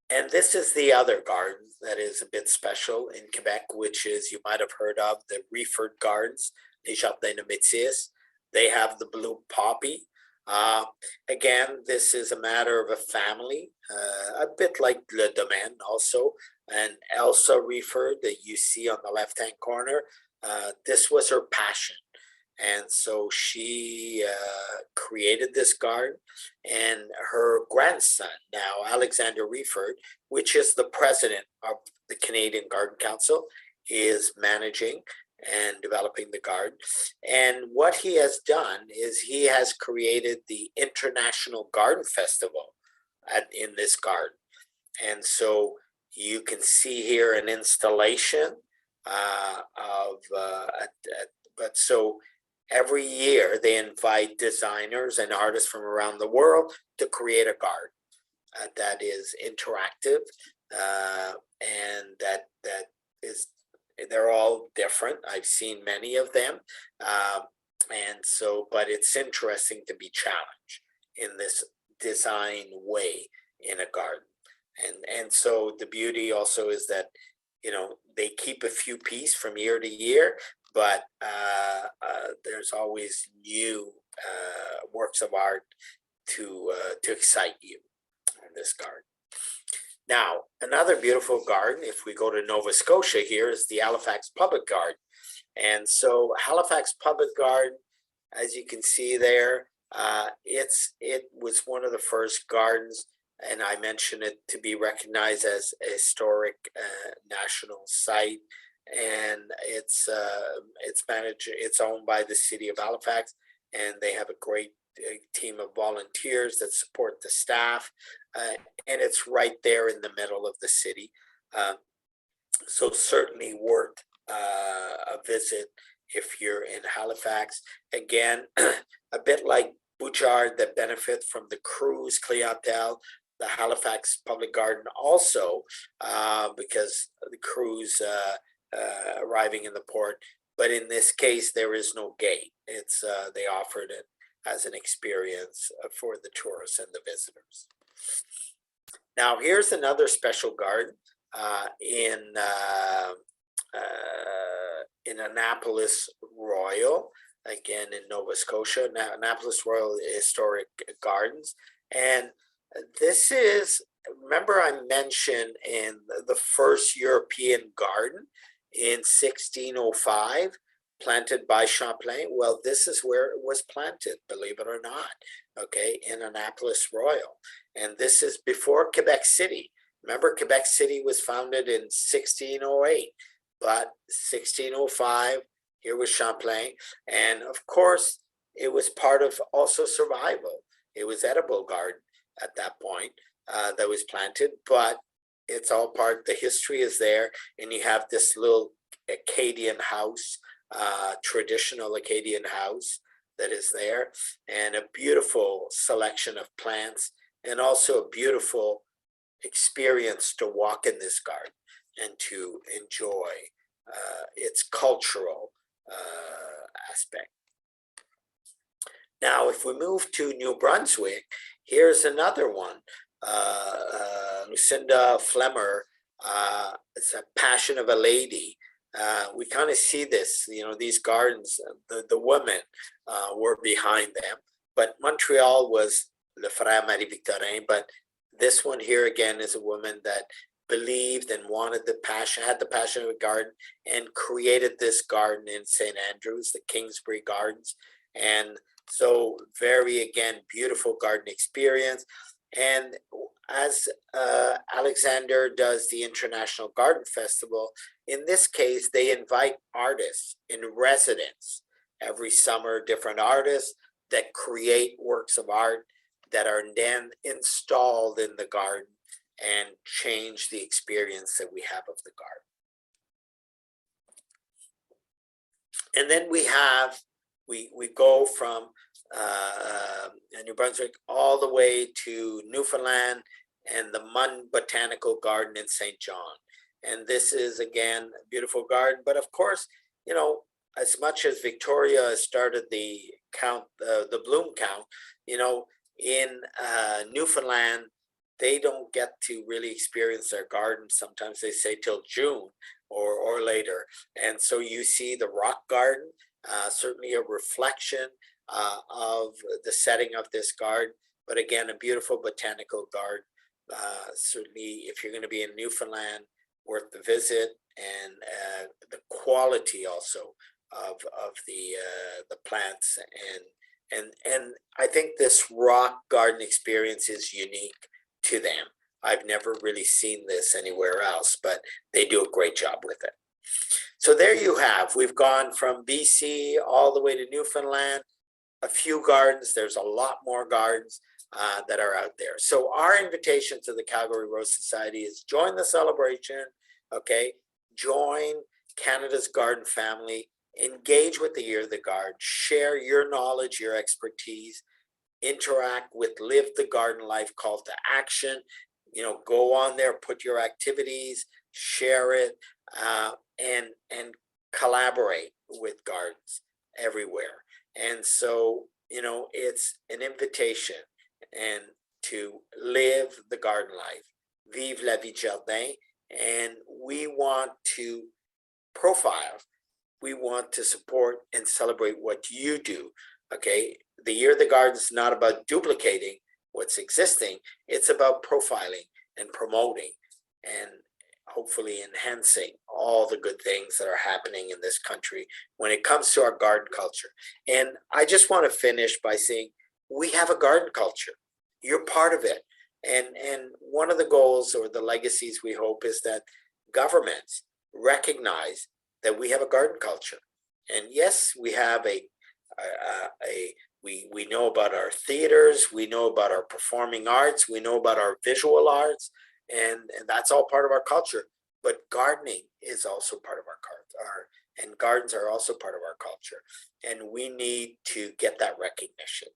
And this is the other garden that is a bit special in Quebec, which is, you might have heard of, the Reeford Gardens, Les Jardins de Métis. They have the blue poppy. Again, this is a matter of a family, a bit like Le Domaine also. And Elsa Reeford that you see on the left-hand corner, this was her passion. And so she created this garden, and her grandson, now Alexander Reeford, which is the president of the Canadian Garden Council, is managing and developing the garden. And what he has done is he has created the International Garden Festival in this garden. And so you can see here an installation so every year they invite designers and artists from around the world to create a garden that is interactive, and that is, they're all different. I've seen many of them, and so, but it's interesting to be challenged in this design way in a garden. And so the beauty also is that, you know, they keep a few pieces from year to year, but there's always new works of art to excite you in this garden. Now, another beautiful garden, if we go to Nova Scotia here, is the Halifax Public Garden. And so Halifax Public Garden, as you can see there, it was one of the first gardens, and I mentioned it, to be recognized as a historic national site. And it's managed, it's owned by the city of Halifax, and they have a great team of volunteers that support the staff, and it's right there in the middle of the city, so certainly worth a visit if you're in Halifax. Again, a bit like Bouchard, that benefit from the cruise clientele, the Halifax Public Garden also, because the cruise arriving in the port, but in this case there is no gate. It's they offered it as an experience for the tourists and the visitors. Now here's another special garden in Annapolis Royal, again in Nova Scotia. Now Annapolis Royal Historic Gardens, and this is, remember I mentioned in the first European garden in 1605, planted by Champlain. Well, this is where it was planted, believe it or not, okay, in Annapolis Royal. And this is before Quebec City. Remember, Quebec City was founded in 1608, but 1605, here was Champlain. And of course, it was part of also survival. It was edible garden at that point that was planted, but it's all part, the history is there, and you have this little Acadian house, traditional Acadian house that is there, and a beautiful selection of plants, and also a beautiful experience to walk in this garden and to enjoy its cultural aspect. Now, if we move to New Brunswick, here's another one. Lucinda Flemmer, it's a Passion of a Lady. We kind of see this, you know, these gardens, the women were behind them, but Montreal was Le Frère Marie Victorin, but this one here again is a woman that believed and wanted the passion, had the passion of a garden, and created this garden in St. Andrews, the Kingsbury Gardens. And so very, again, beautiful garden experience. And as Alexander does the International Garden Festival, in this case, they invite artists in residence every summer, different artists that create works of art that are then installed in the garden and change the experience that we have of the garden. And then we have, we go from New Brunswick all the way to Newfoundland and the Munn Botanical Garden in St. John. And this is, again, a beautiful garden. But of course, as much as Victoria has started the the bloom count, in Newfoundland, they don't get to really experience their garden. Sometimes they say till June or later. And so you see the rock garden, certainly a reflection of the setting of this garden. But again, a beautiful botanical garden. Certainly, if you're going to be in Newfoundland, worth the visit, and the quality also of the plants, and I think this rock garden experience is unique to them. I've never really seen this anywhere else, but they do a great job with it. So there you have. We've gone from BC all the way to Newfoundland. A few gardens. There's a lot more gardens that are out there. So our invitation to the Calgary Rose Society is join the celebration. Okay, join Canada's Garden family. Engage with the Year of the Garden. Share your knowledge, your expertise. Interact with Live the Garden Life call to action. Go on there, put your activities, share it, and collaborate with gardens everywhere. And so, it's an invitation and to live the garden life, vive la vie de jardin. And we want to profile, we want to support and celebrate what you do. Okay, the Year of the Garden is not about duplicating what's existing. It's about profiling and promoting and hopefully enhancing all the good things that are happening in this country when it comes to our garden culture. And I just want to finish by saying we have a garden culture. You're part of it. And one of the goals or the legacies we hope is that governments recognize that we have a garden culture. And yes, we have we know about our theaters, we know about our performing arts, we know about our visual arts, and that's all part of our culture. But gardening is also part of our culture, and gardens are also part of our culture. And we need to get that recognition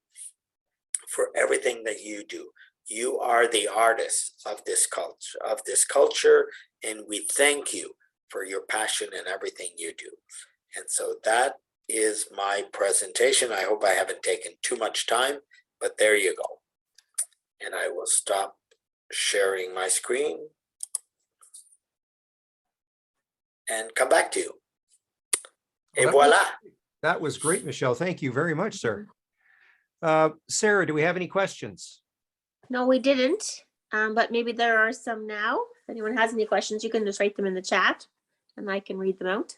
for everything that you do. You are the artist of this culture, and we thank you for your passion and everything you do. And so that is my presentation. I hope I haven't taken too much time, but there you go. And I will stop sharing my screen and come back to you. Et voila. That was great, Michelle. Thank you very much, sir. Sarah, do we have any questions? No, we didn't, but maybe there are some now. If anyone has any questions, you can just write them in the chat and I can read them out.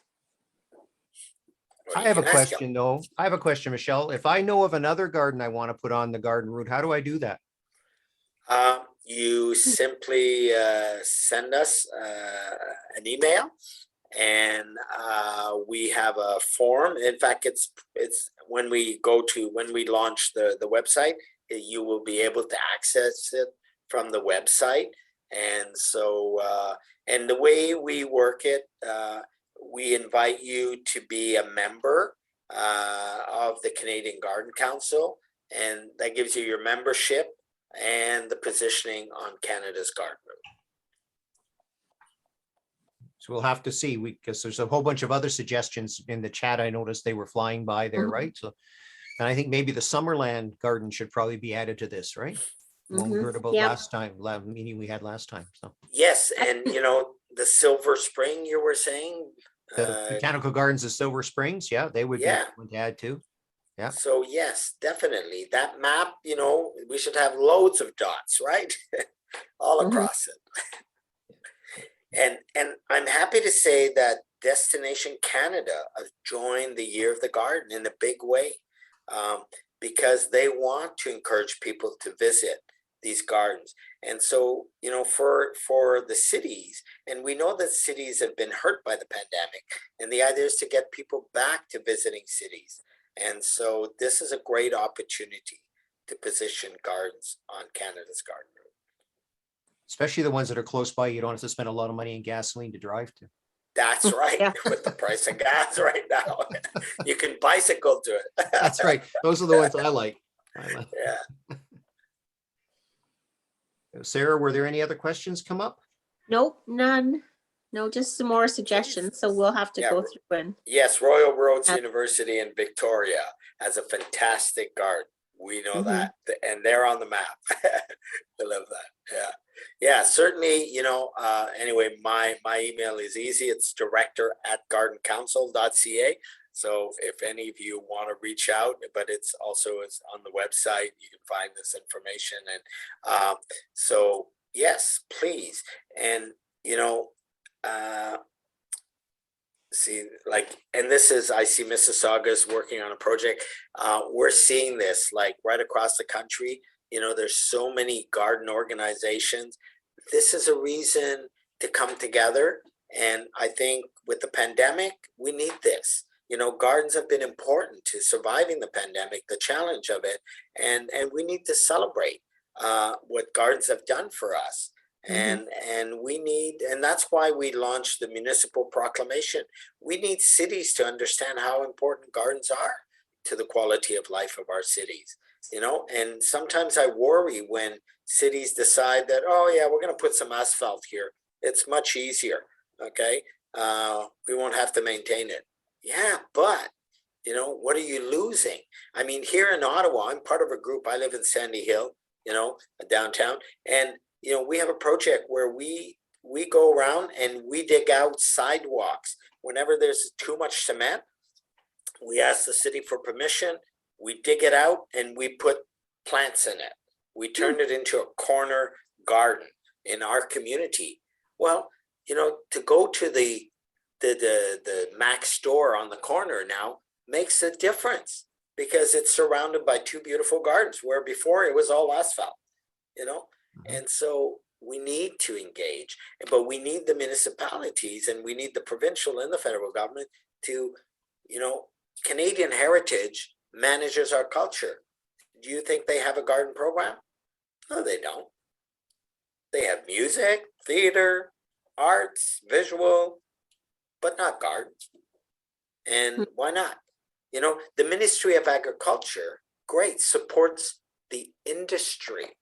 I have a question though. I have a question, Michelle. If I know of another garden I want to put on the garden route, how do I do that? You simply send us an email, and we have a form. In fact, it's when we launch the website, you will be able to access it from the website. And so, and the way we work it, we invite you to be a member of the Canadian Garden Council, and that gives you your membership and the positioning on Canada's Garden Route. So we'll have to see, because there's a whole bunch of other suggestions in the chat. I noticed they were flying by there, right? So, and I think maybe the Summerland garden should probably be added to this, right? What we heard about last meeting we had last time. So yes, and the Silver Spring you were saying. The botanical gardens of Silver Springs, yeah, they would be one to add too. Yeah. So yes, definitely. That map, we should have loads of dots, right? All across it. And I'm happy to say that Destination Canada has joined the Year of the Garden in a big way, because they want to encourage people to visit these gardens. And so, for the cities, and we know that cities have been hurt by the pandemic, and the idea is to get people back to visiting cities. And so this is a great opportunity to position gardens on Canada's Garden Route. Especially the ones that are close by, you don't have to spend a lot of money in gasoline to drive to. That's right. With the price of gas right now, you can bicycle to it. That's right. Those are the ones I like. Yeah. Sarah, were there any other questions come up? Nope, none. No, just some more suggestions. So we'll have to Yeah. go through and Yes, Royal Roads Uh, University in Victoria has a fantastic garden. We know Mhm. that, and they're on the map. I love that. Yeah, yeah, certainly. Anyway, my email is easy. It's director@gardencouncil.ca. So if any of you want to reach out, but it's on the website. You can find this information, and so yes, please. And you know. See, and this is, I see Mississauga's working on a project. We're seeing this like right across the country. There's so many garden organizations. This is a reason to come together. And I think with the pandemic, we need this. Gardens have been important to surviving the pandemic, the challenge of it. And we need to celebrate what gardens have done for us. And we need, and that's why we launched the municipal proclamation. We need cities to understand how important gardens are to the quality of life of our cities. And sometimes I worry when cities decide that, oh yeah, we're going to put some asphalt here. It's much easier. Okay. We won't have to maintain it. Yeah, but what are you losing? I mean, here in Ottawa, I'm part of a group. I live in Sandy Hill, downtown, and we have a project where we go around and we dig out sidewalks. Whenever there's too much cement, we ask the city for permission. We dig it out and we put plants in it. We turn it into a corner garden in our community. Well, to go to the Mac store on the corner now makes a difference because it's surrounded by two beautiful gardens where before it was all asphalt. And so we need to engage, but we need the municipalities and we need the provincial and the federal government to, Canadian Heritage manages our culture. Do you think they have a garden program? No, they don't. They have music, theater, arts, visual, but not gardens. And why not? The Ministry of Agriculture, great, supports the industry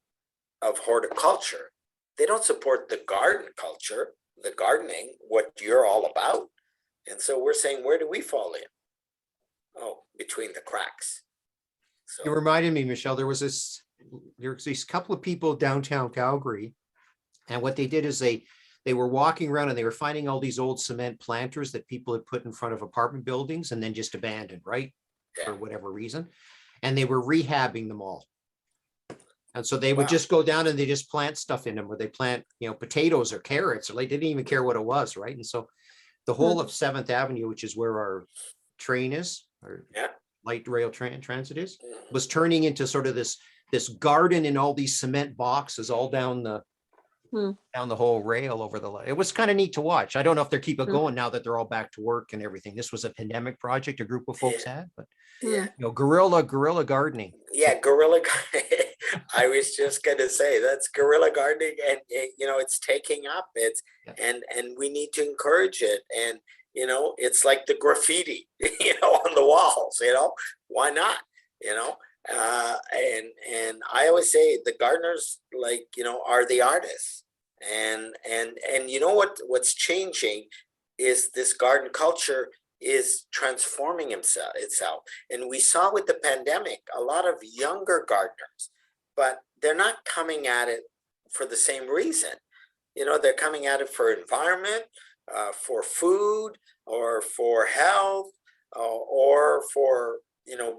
of horticulture. They don't support the garden culture, the gardening, what you're all about. And so we're saying, where do we fall in? Oh, between the cracks. You So reminded me, Michelle, there was these couple of people downtown Calgary, and what they did is they were walking around and they were finding all these old cement planters that people had put in front of apartment buildings and then just abandoned, right? For whatever reason. And they were rehabbing them all. And so they would just go down and they just plant stuff in them, where they plant, potatoes or carrots, or they didn't even care what it was, right? And so the whole of 7th Avenue, which is where our train is, or light rail transit is, was turning into sort of this garden in all these cement boxes all down the whole rail over the. It was kind of neat to watch. I don't know if they're keep it going now that they're all back to work and everything. This was a pandemic project a group of folks had, but guerrilla gardening. Yeah, guerrilla gardening. I was just gonna say that's guerrilla gardening, and it's taking up. And we need to encourage it. And it's like the graffiti, on the walls. Why not? And I always say the gardeners, are the artists. And what's changing is this garden culture is transforming itself. And we saw with the pandemic, a lot of younger gardeners, but they're not coming at it for the same reason. They're coming at it for environment, for food, or for health, or for,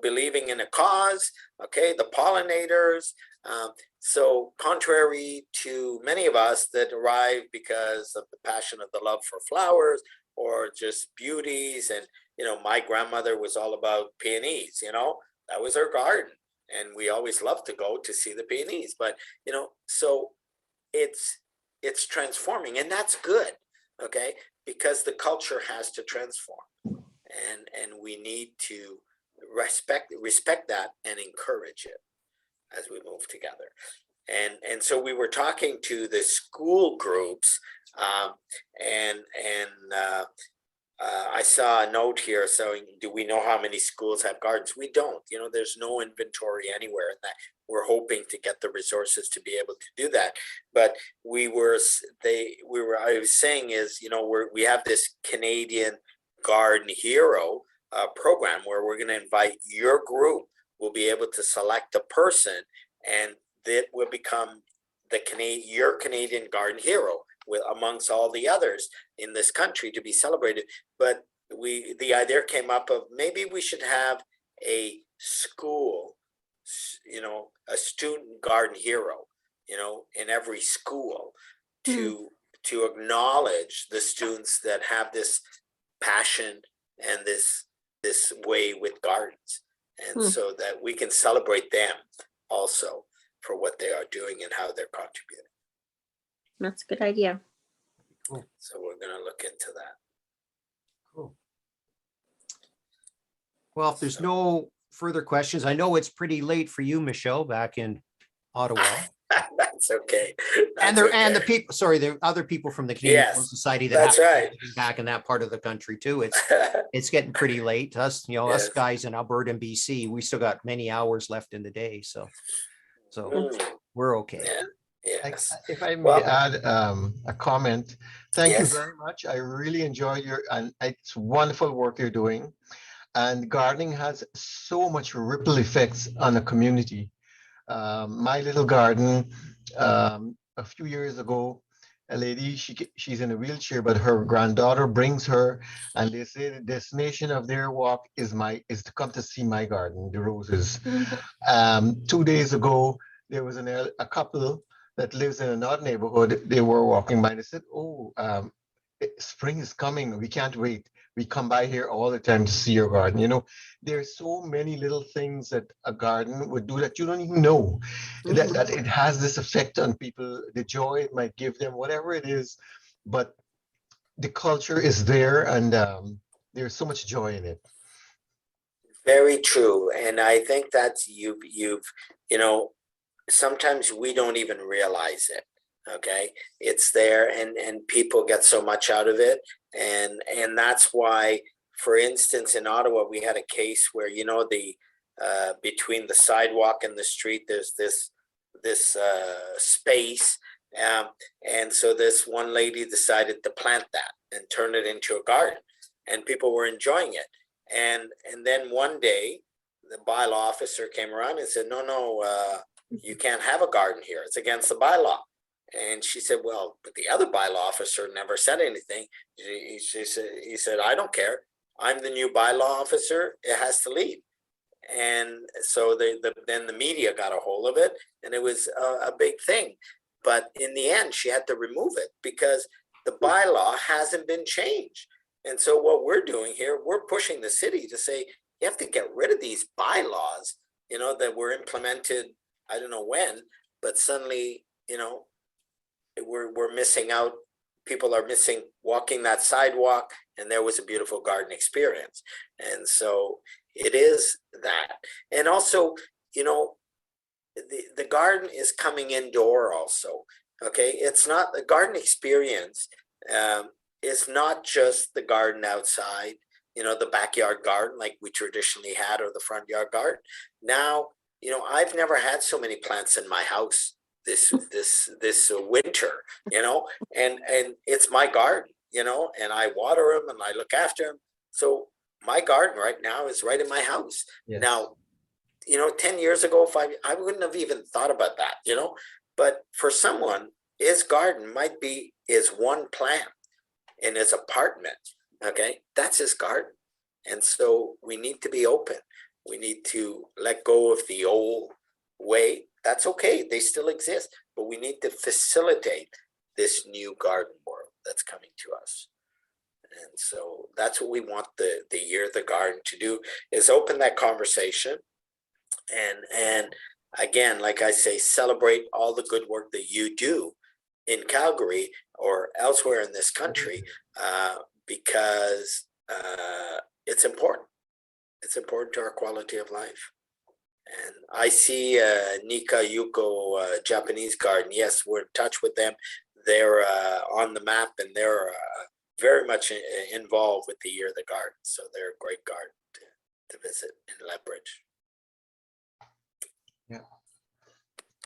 believing in a cause, okay, the pollinators. So contrary to many of us that arrive because of the passion of the love for flowers, or just beauties. And, my grandmother was all about peonies, that was her garden. And we always loved to go to see the peonies. But, so it's transforming, and that's good, okay? Because the culture has to transform. And we need to respect that and encourage it as we move together. And so we were talking to the school groups, and I saw a note here saying, do we know how many schools have gardens? We don't. There's no inventory anywhere in that. we're hoping to get the resources to be able to do that. But I was saying is, we have this Canadian Garden Hero program where we're going to invite your group. We'll be able to select a person, and that will become your Canadian Garden Hero with amongst all the others in this country to be celebrated. But the idea came up of maybe we should have a school, a student garden hero, in every school to acknowledge the students that have this passion and this way with gardens, and so that we can celebrate them also for what they are doing and how they're contributing. That's a good idea. Cool. So we're going to look into that. Cool. Well, if there's no further questions, I know it's pretty late for you, Michelle, back in Ottawa. That's okay. And the people, sorry, the other people from the Canadian Yes, Society that's right. back in that part of the country too. It's getting pretty late. Us, us Yes. guys in Alberta and BC, we still got many hours left in the day. So we're okay. Yeah. Yes. If I may add a comment, thank you Yes. very much. I really enjoy and it's wonderful work you're doing. And gardening has so much ripple effects on a community. My little garden, a few years ago, a lady, she's in a wheelchair, but her granddaughter brings her, and they say the destination of their walk is to come to see my garden, the roses. 2 days ago, there was a couple that lives in another neighborhood. They were walking by and they said, "Oh, spring is coming. We can't wait. We come by here all the time to see your garden." There's so many little things that a garden would do that you don't even know that it has this effect on people, the joy it might give them, whatever it is. But the culture is there, and there's so much joy in it. Very true. And I think that's sometimes we don't even realize it. Okay, it's there, and people get so much out of it, and that's why, for instance, in Ottawa, we had a case where the between the sidewalk and the street, there's this space, and so this one lady decided to plant that and turn it into a garden, and people were enjoying it, and then one day the bylaw officer came around and said, no, you can't have a garden here. It's against the bylaw. And she said, well, but the other bylaw officer never said anything. He said, I don't care. I'm the new bylaw officer. It has to leave. And so then the media got a hold of it, and it was a big thing. But in the end, she had to remove it because the bylaw hasn't been changed. And so what we're doing here, we're pushing the city to say, you have to get rid of these bylaws, that were implemented, I don't know when, but suddenly, we're missing out. People are missing walking that sidewalk, and there was a beautiful garden experience. And so it is that. And also, the garden is coming indoor also. Okay, it's not the garden experience. Is not just the garden outside, the backyard garden like we traditionally had, or the front yard garden. Now, I've never had so many plants in my house this winter, and it's my garden, and I water them and I look after them. So my garden right now is right in my house. Yes. Now, 10 years ago, I wouldn't have even thought about that, but for someone, his garden might be his one plant in his apartment. Okay, that's his garden. And so we need to be open. We need to let go of the old way. That's okay, they still exist, but we need to facilitate this new garden world that's coming to us. And so that's what we want the Year of the Garden to do, is open that conversation, and again, like I say, celebrate all the good work that you do in Calgary or elsewhere in this country, because it's important. It's important to our quality of life. And I see Nika Yuko Japanese Garden. Yes, we're in touch with them. They're on the map, and they're very much involved with the Year of the Garden. So they're a great garden to visit in Lethbridge. Yeah.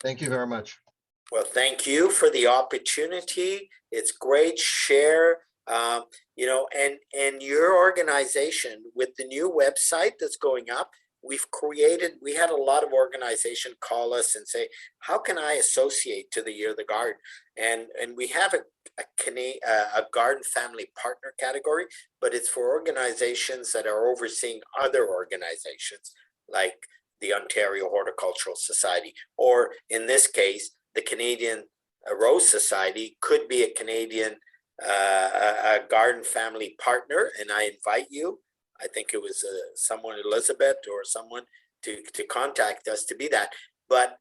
Thank you very much. Well, thank you for the opportunity. It's great. Share, you know, and your organization with the new website that's going up. We had a lot of organization call us and say, how can I associate to the Year of the Garden? And we have a garden family partner category, but it's for organizations that are overseeing other organizations like the Ontario Horticultural Society, or in this case, the Canadian Rose Society could be a Canadian a garden family partner. And I invite you, I think it was someone, Elizabeth or someone, to contact us to be that. But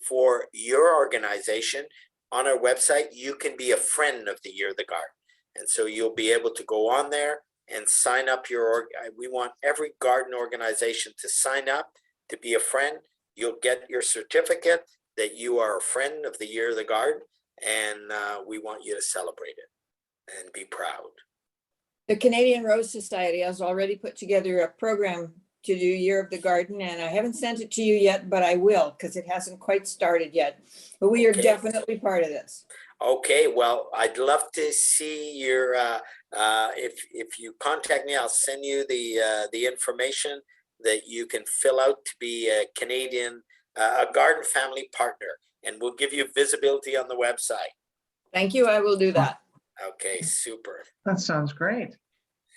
for your organization, on our website, you can be a friend of the Year of the Garden. And so you'll be able to go on there and sign up we want every garden organization to sign up to be a friend. You'll get your certificate that you are a friend of the Year of the Garden, and we want you to celebrate it and be proud. The Canadian Rose Society has already put together a program to do Year of the Garden, and I haven't sent it to you yet, but I will, because it hasn't quite started yet. But we are definitely part of this. Okay, well, I'd love to see your, if you contact me, I'll send you the information that you can fill out to be a Canadian, a garden family partner, and we'll give you visibility on the website. Thank you. I will do that. Okay, super. That sounds great.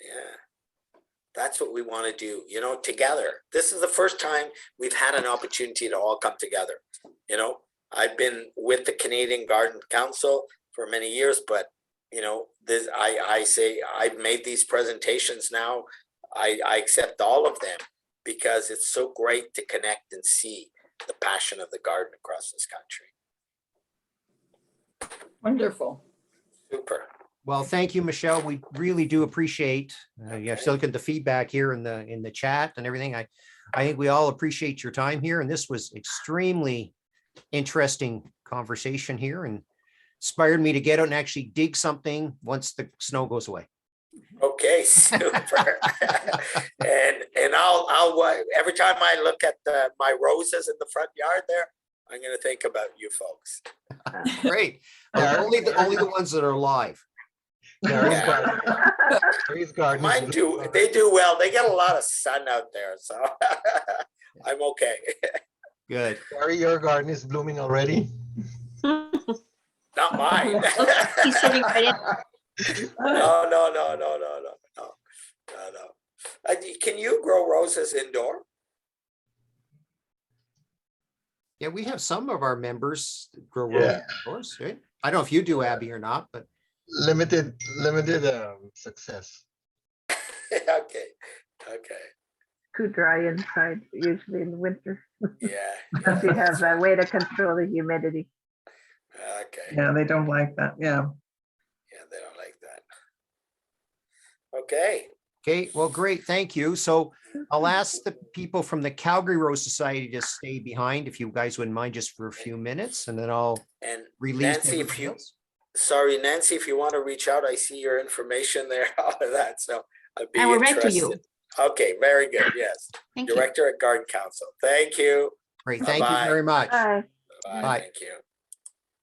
Yeah, that's what we want to do, you know, together. This is the first time we've had an opportunity to all come together. You know, I've been with the Canadian Garden Council for many years, but you know, this I say I've made these presentations now. I accept all of them because it's so great to connect and see the passion of the garden across this country. Wonderful. Super. Well, thank you, Michelle. We really do appreciate, you have to look at the feedback here in the chat and everything. I think we all appreciate your time here, and this was extremely interesting conversation here and inspired me to get out and actually dig something once the snow goes away. Okay, super. and I'll every time I look at my roses in the front yard there, I'm going to think about you folks. Great. Only the ones that are alive. Gary's Yeah. garden. Gary's garden. Mine do. They do well. They get a lot of sun out there, so I'm okay. Good. Gary, your garden is blooming already. Not mine. He's sitting right in. No. Can you grow roses indoor? Yeah, we have some of our members that grow Yeah. roses indoors, right? I don't know if you do, Abby, or not, but Limited success. Okay. Too dry inside, usually in the winter. Yeah. Unless you have a way to control the humidity. Okay. Yeah, they don't like that. Yeah. Yeah, they don't like that. Okay. okay, well, great, thank you. So I'll ask the people from the Calgary Rose Society to stay behind, if you guys wouldn't mind, just for a few minutes, and then I'll And release Nancy, if everybody you, else. sorry, Nancy, if you want to reach out, I see your information there, all of that. So I'd be I will write to you. interested. Okay, very good. Yes. Thank you. Director at Garden Council. Thank you. Great, thank you Bye-bye. very much. Bye. Bye. Bye. Thank you.